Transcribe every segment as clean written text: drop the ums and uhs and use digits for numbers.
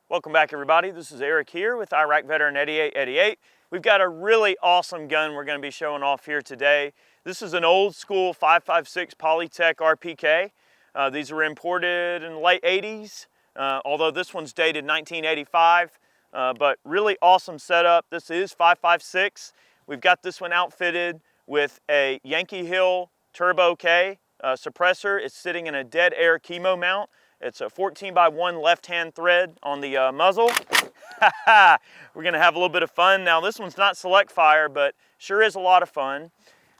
Welcome back, everybody. This is Eric here with Iraq Veteran 8888. We've got a really awesome gun we're going to be showing off here today. This is an old school 5.56 Polytech RPK. These were imported in the late 80s, although this one's dated 1985. But really awesome setup. This is 5.56. We've got this one outfitted with a Yankee Hill Turbo K suppressor. It's sitting in a dead air chemo mount. It's a 14x1 left-hand thread on the muzzle. We're gonna have a little bit of fun. Now this one's not select fire, but sure is a lot of fun.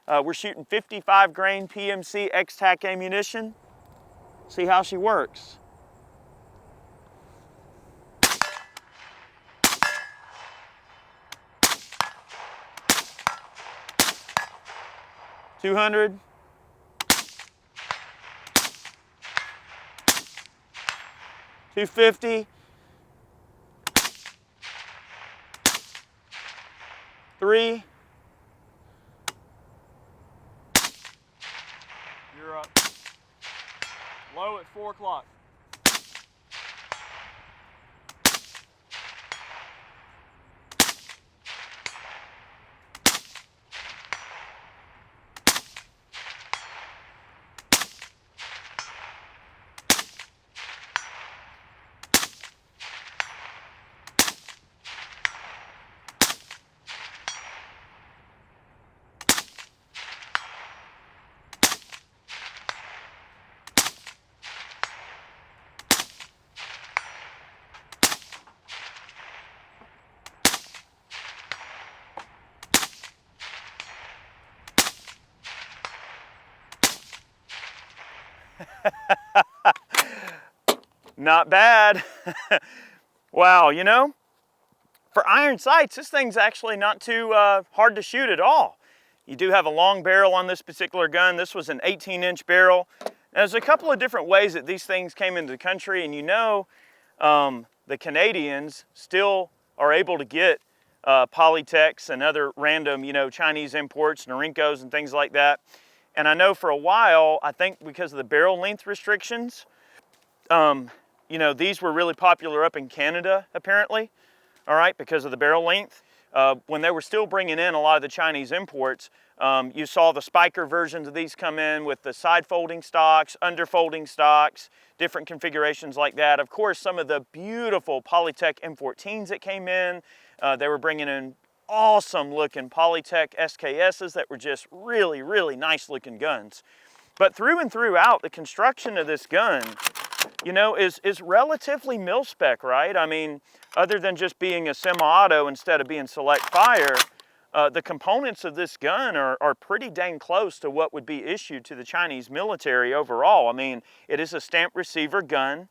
We're shooting 55 grain PMC X-Tac ammunition. See how she works. $200. 250, 3, you're up. Low at 4 o'clock. Not bad. Wow, you know, for iron sights, this thing's actually not too hard to shoot at all. You do have a long barrel on this particular gun. This was an 18-inch barrel. There's a couple of different ways that these things came into the country, and you know, the Canadians still are able to get Polytechs and other random, you know, Chinese imports, Norincos and things like that. And I know for a while, I think because of the barrel length restrictions, you know, these were really popular up in Canada, apparently, all right, because of the barrel length. When they were still bringing in a lot of the Chinese imports, you saw the spiker versions of these come in with the side folding stocks, under folding stocks, different configurations like that. Of course, some of the beautiful Polytech M14s that came in, they were bringing in awesome looking Polytech SKSs that were just really, really nice looking guns. But through and throughout, the construction of this gun, you know, is relatively mil-spec, right? I mean, other than just being a semi-auto instead of being select fire, the components of this gun are pretty dang close to what would be issued to the Chinese military overall. I mean, it is a stamped receiver gun,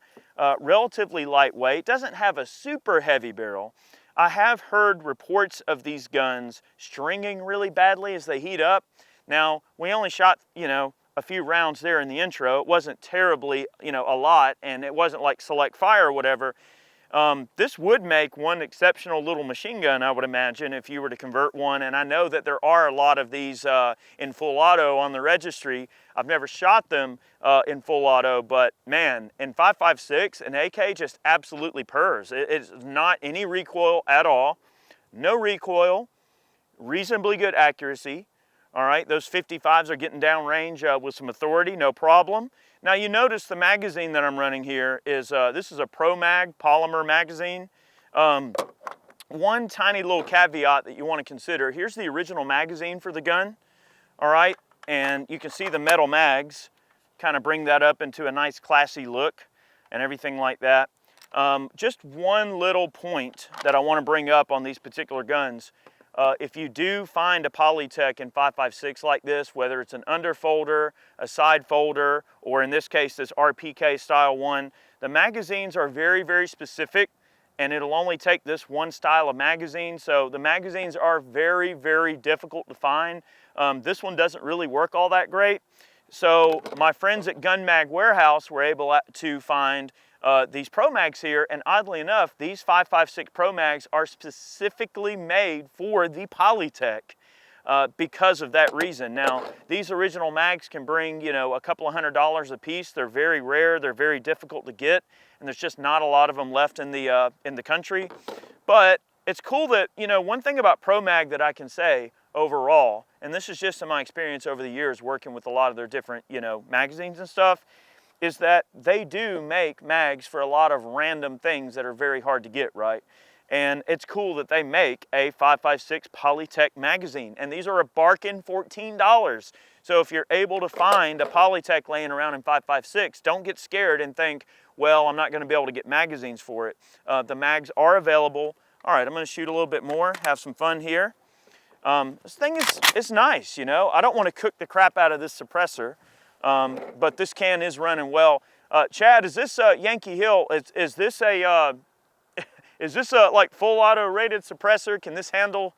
relatively lightweight, doesn't have a super heavy barrel. I have heard reports of these guns stringing really badly as they heat up. Now, we only shot, you know, a few rounds there in the intro. It wasn't terribly, you know, a lot, and it wasn't like select fire or whatever. This would make one exceptional little machine gun, I would imagine, if you were to convert one. And I know that there are a lot of these in full auto on the registry. I've never shot them in full auto, but man, in 5.56, an AK just absolutely purrs. It's not any recoil at all. No recoil, reasonably good accuracy. All right, those 55s are getting downrange with some authority, no problem. Now you notice the magazine that I'm running here is, this is a Pro Mag polymer magazine. One tiny little caveat that you want to consider, here's the original magazine for the gun, all right? And you can see the metal mags kind of bring that up into a nice classy look and everything like that. Just one little point that I want to bring up on these particular guns. If you do find a Polytech in 5.56 like this, whether it's an underfolder, a side folder, or in this case, this RPK style one, the magazines are very, very specific, and it'll only take this one style of magazine. So the magazines are very, very difficult to find. This one doesn't really work all that great. So my friends at Gun Mag Warehouse were able to find these Pro Mags here, and oddly enough, these 5.56 Pro Mags are specifically made for the Polytech because of that reason. Now, these original mags can bring, you know, a couple of $100s a piece. They're very rare, they're very difficult to get, and there's just not a lot of them left in the country. But it's cool that, you know, one thing about ProMag that I can say overall, and this is just in my experience over the years working with a lot of their different, you know, magazines and stuff, is that they do make mags for a lot of random things that are very hard to get, right? And it's cool that they make a 5.56 Polytech magazine, and these are a bargain $14. So if you're able to find a Polytech laying around in 5.56, don't get scared and think, well, I'm not going to be able to get magazines for it. The mags are available. All right, I'm going to shoot a little bit more, have some fun here. This thing is nice, you know. I don't want to cook the crap out of this suppressor, but this can is running well. Chad, is this Yankee Hill? Is this a is this a like full auto rated suppressor? Can this handle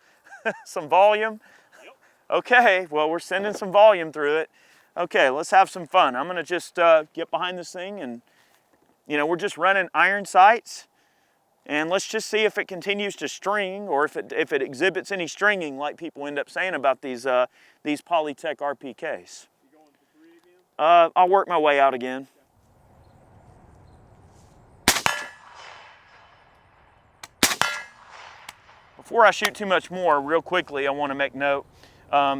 some volume? Yep. Okay, well, we're sending some volume through it. Okay, let's have some fun. I'm gonna just get behind this thing, and you know, we're just running iron sights, and let's just see if it continues to string, or if it exhibits any stringing like people end up saying about these Polytech RPKs. You going for 3 again? I'll work my way out again. Before I shoot too much more, real quickly, I want to make note.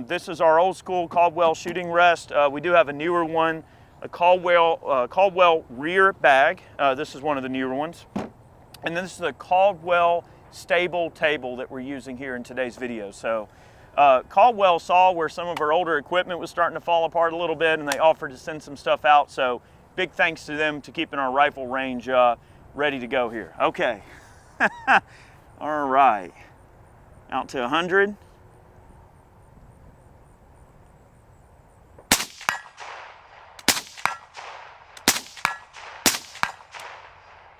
This is our old school Caldwell shooting rest. We do have a newer one, a Caldwell rear bag. This is one of the newer ones. And then this is a Caldwell stable table that we're using here in today's video. So Caldwell saw where some of our older equipment was starting to fall apart a little bit, and they offered to send some stuff out. So big thanks to them to keeping our rifle range ready to go here. Okay. All right. Out to 100.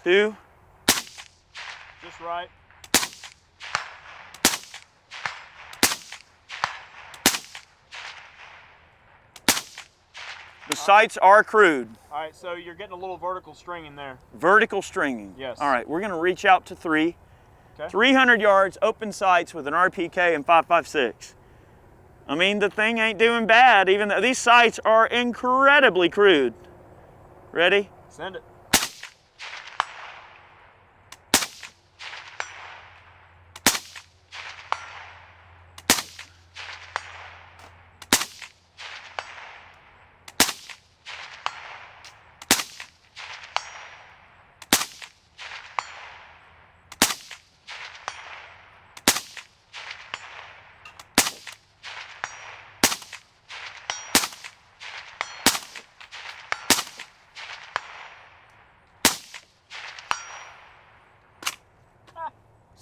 Two. Just right. The sights are crude. All right, so you're getting a little vertical stringing there. Vertical stringing. Yes. All right, we're going to reach out to 3. Okay. 300 yards, open sights with an RPK and 5.56. I mean, the thing ain't doing bad, even though these sights are incredibly crude. Ready? Send it.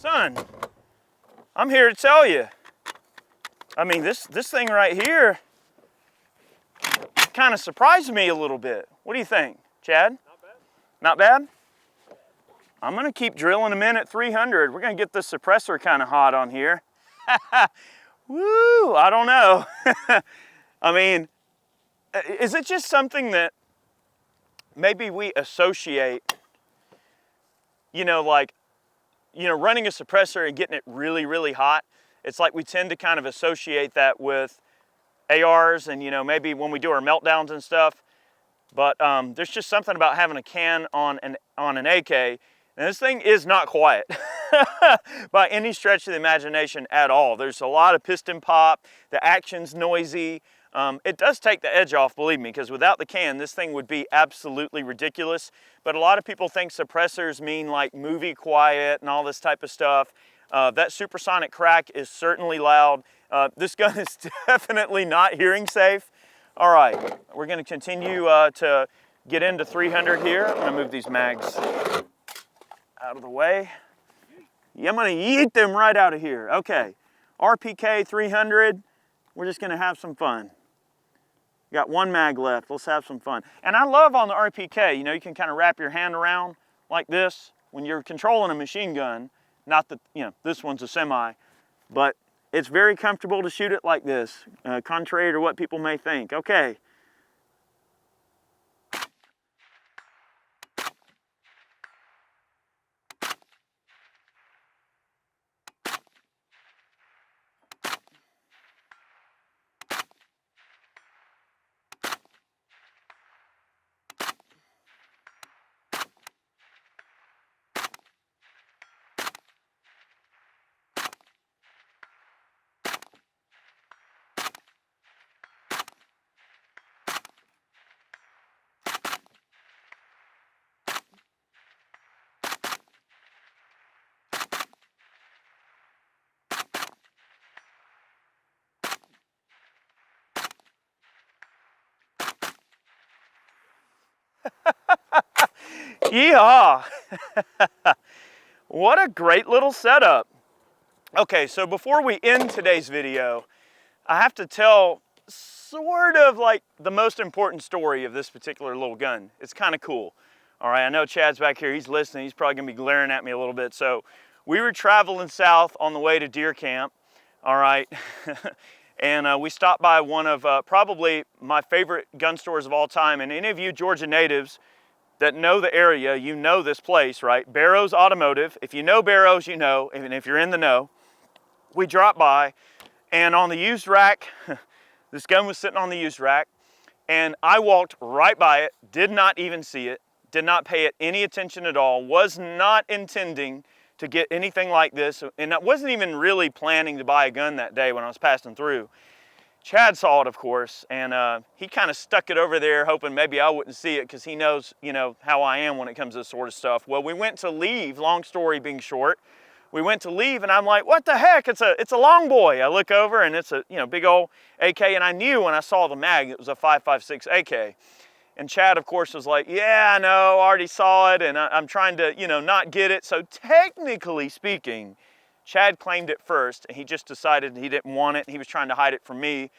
Son, I'm here to tell you. I mean, this thing right here kind of surprised me a little bit. What do you think, Chad? Not bad. Not bad? I'm gonna keep drilling them in at 300. We're gonna get the suppressor kind of hot on here. Woo, I don't know. I mean, is it just something that maybe we associate, you know, like, you know, running a suppressor and getting it really, really hot? It's like we tend to kind of associate that with ARs and, you know, maybe when we do our meltdowns and stuff. But there's just something about having a can on an AK, and this thing is not quiet by any stretch of the imagination at all. There's a lot of piston pop, the action's noisy. It does take the edge off, believe me, because without the can, this thing would be absolutely ridiculous. But a lot of people think suppressors mean like movie quiet and all this type of stuff. That supersonic crack is certainly loud. This gun is definitely not hearing safe. All right, we're gonna continue to get into 300 here. I'm gonna move these mags out of the way. Yeah, I'm gonna yeet them right out of here. Okay, RPK 300, we're just gonna have some fun. Got 1 mag left, let's have some fun. And I love on the RPK, you know, you can kind of wrap your hand around like this when you're controlling a machine gun. Not that, you know, this one's a semi, but it's very comfortable to shoot it like this, contrary to what people may think. Okay. Yeehaw! What a great little setup. Okay, so before we end today's video, I have to tell sort of like the most important story of this particular little gun. It's kind of cool. All right, I know Chad's back here, he's listening, he's probably gonna be glaring at me a little bit. So we were traveling south on the way to deer camp, all right, and we stopped by one of probably my favorite gun stores of all time. And any of you Georgia natives that know the area, you know this place, right? Barrows Automotive. If you know Barrows, you know, and if you're in the know. We dropped by, and on the used rack, this gun was sitting on the used rack, and I walked right by it, did not even see it, did not pay it any attention at all, was not intending to get anything like this, and I wasn't even really planning to buy a gun that day when I was passing through. Chad saw it, of course, and he kind of stuck it over there hoping maybe I wouldn't see it because he knows, you know, how I am when it comes to this sort of stuff. Well, we went to leave, long story being short. We went to leave and I'm like, what the heck? It's a long boy. I look over and it's a, you know, big old AK, and I knew when I saw the mag it was a 5.56 AK. And Chad, of course, was like, yeah, I know, I already saw it, and I'm trying to, you know, not get it. So technically speaking, Chad claimed it first, and he just decided he didn't want it. He was trying to hide it from me.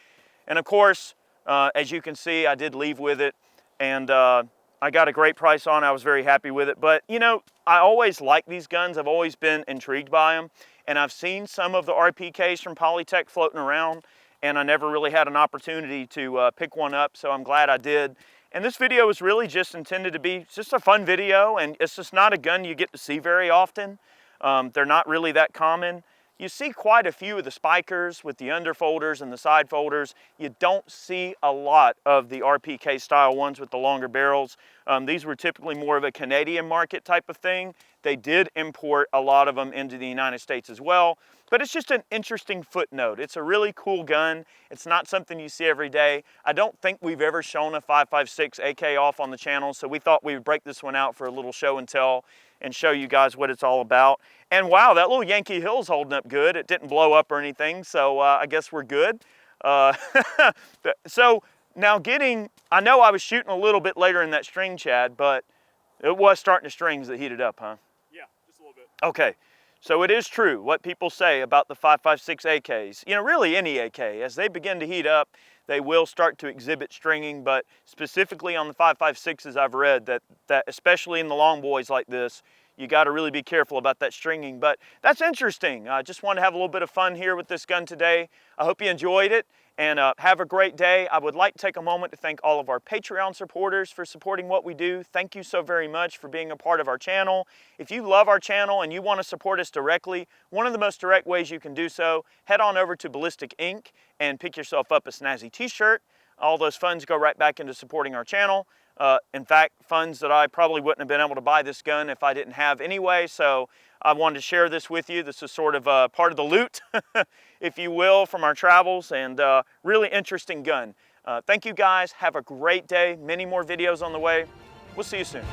And of course, as you can see, I did leave with it, and I got a great price on it. I was very happy with it. But, you know, I always like these guns. I've always been intrigued by them. And I've seen some of the RPKs from Polytech floating around, and I never really had an opportunity to pick one up, so I'm glad I did. And this video is really just intended to be just a fun video, and it's just not a gun you get to see very often. They're not really that common. You see quite a few of the spikers with the underfolders and the side folders. You don't see a lot of the RPK style ones with the longer barrels. These were typically more of a Canadian market type of thing. They did import a lot of them into the United States as well, but it's just an interesting footnote. It's a really cool gun. It's not something you see every day. I don't think we've ever shown a 5.56 AK off on the channel, so we thought we would break this one out for a little show and tell and show you guys what it's all about. And wow, that little Yankee Hill's holding up good. It didn't blow up or anything, so I guess we're good. So now I know I was shooting a little bit later in that string, Chad, but it was starting to strings that heated up, huh? Yeah, just a little bit. Okay, so it is true what people say about the 5.56 AKs. You know, really any AK, as they begin to heat up, they will start to exhibit stringing, but specifically on the 5.56s, I've read that especially in the long boys like this, you got to really be careful about that stringing. But that's interesting. I just wanted to have a little bit of fun here with this gun today. I hope you enjoyed it, and have a great day. I would like to take a moment to thank all of our Patreon supporters for supporting what we do. Thank you so very much for being a part of our channel. If you love our channel and you want to support us directly, one of the most direct ways you can do so, head on over to Ballistic Inc. and pick yourself up a snazzy t-shirt. All those funds go right back into supporting our channel. In fact, funds that I probably wouldn't have been able to buy this gun if I didn't have anyway, so I wanted to share this with you. This is sort of part of the loot, if you will, from our travels, and really interesting gun. Thank you guys. Have a great day. Many more videos on the way. We'll see you soon.